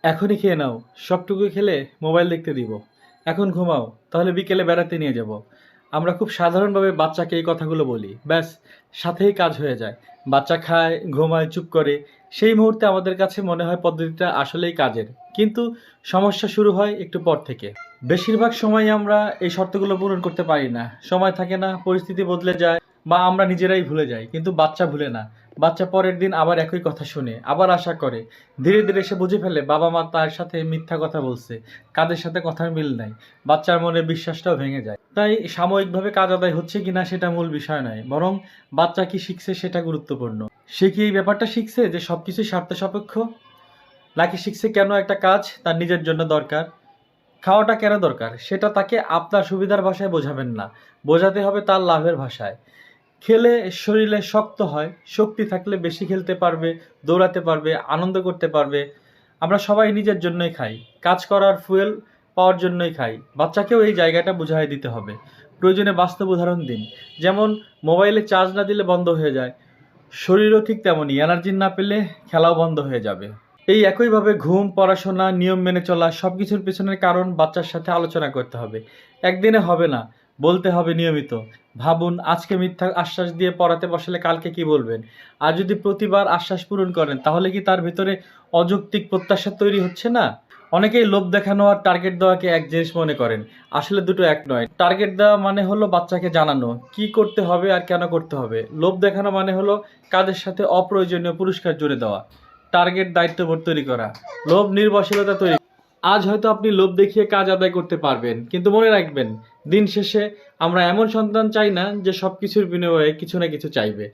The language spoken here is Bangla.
এখনই খেয়ে নাও, সবটুকু খেলে মোবাইল দেখতে দিব। এখন ঘুমাও, তাহলে বিকেলে বেড়াতে নিয়ে যাব। আমরা খুব সাধারণভাবে বাচ্চাকে এই কথাগুলো বলি, ব্যাস সাথেই কাজ হয়ে যায়। বাচ্চা খায়, ঘুমায়, চুপ করে। সেই মুহূর্তে আমাদের কাছে মনে হয় পদ্ধতিটা আসলেই কাজের, কিন্তু সমস্যা শুরু হয় একটু পর থেকে। বেশিরভাগ সময় আমরা এই শর্তগুলো পূরণ করতে পারি না, সময় থাকে না, পরিস্থিতি বদলে যায়, বা আমরা নিজেরাই ভুলে যাই। কিন্তু বাচ্চা ভুলে না। বাচ্চা পরের দিন আবার একই কথা শুনে, আবার আশা করে। ধীরে ধীরে সে বুঝে ফেলে বাবা মা তার সাথে মিথ্যা কথা বলছে, কাদের সাথে কথার মিল নাই। বাচ্চার মনে বিশ্বাসটাও ভেঙে যায়। তাই সাময়িকভাবে কাজ আদায় হচ্ছে কিনা সেটা মূল বিষয় নয়, বরং বাচ্চা কি শিখছে সেটা গুরুত্বপূর্ণ। সে কি এই ব্যাপারটা শিখছে যে সবকিছুই স্বার্থ সাপেক্ষ, নাকি শিখছে কেন একটা কাজ তার নিজের জন্য দরকার। খাওয়াটা কেন দরকার সেটা তাকে আপনার সুবিধার ভাষায় বোঝাবেন না, বোঝাতে হবে তার লাভের ভাষায়। খেলে শরীরে শক্ত হয়, শক্তি থাকলে বেশি খেলতে পারবে, দৌড়াতে পারবে, আনন্দ করতে পারবে। আমরা সবাই নিজের জন্যই খাই, কাজ করার ফুয়েল পাওয়ার জন্যই খাই। বাচ্চাকেও এই জায়গাটা বুঝাই দিতে হবে। প্রয়োজনে বাস্তব উদাহরণ দিন, যেমন মোবাইলে চার্জ না দিলে বন্ধ হয়ে যায়, শরীরও ঠিক তেমনই, এনার্জি না পেলে খেলাও বন্ধ হয়ে যাবে। এই একইভাবে ঘুম, পড়াশোনা, নিয়ম মেনে চলা সবকিছুর পেছনের কারণ বাচ্চার সাথে আলোচনা করতে হবে। একদিনে হবে না, বলতে হবে নিয়মিত। ভাবুন, আজকে মিথ্যা আশ্বাস দিয়ে পড়াতে বসালে কালকে কি বলবেন। আর যদি প্রতিবার আশ্বাস পূরণ করেন, তাহলে কি তার ভিতরে অযৌক্তিক প্রত্যাশা তৈরি হচ্ছে না? অনেকেই লোভ দেখানো আর টার্গেট দেওয়াকে এক জিনিস মনে করেন। আসলে দুটো এক নয়। টার্গেট দেওয়া মানে হলো বাচ্চাকে জানানো কি করতে হবে আর কেন করতে হবে। লোভ দেখানো মানে হলো কাজের সাথে অপ্রয়োজনীয় পুরস্কার জুড়ে দেওয়া। টার্গেট দায়িত্ববোধ তৈরি করা, লোভ নির্ভরশীলতা তৈরি। আজ হয়তো আপনি লোভ দেখিয়ে কাজ আদায় করতে পারবেন, কিন্তু মনে রাখবেন, দিন শেষে আমরা এমন সন্তান চাই না যে সবকিছুর বিনিময়ে কিছু না কিছু চাইবে।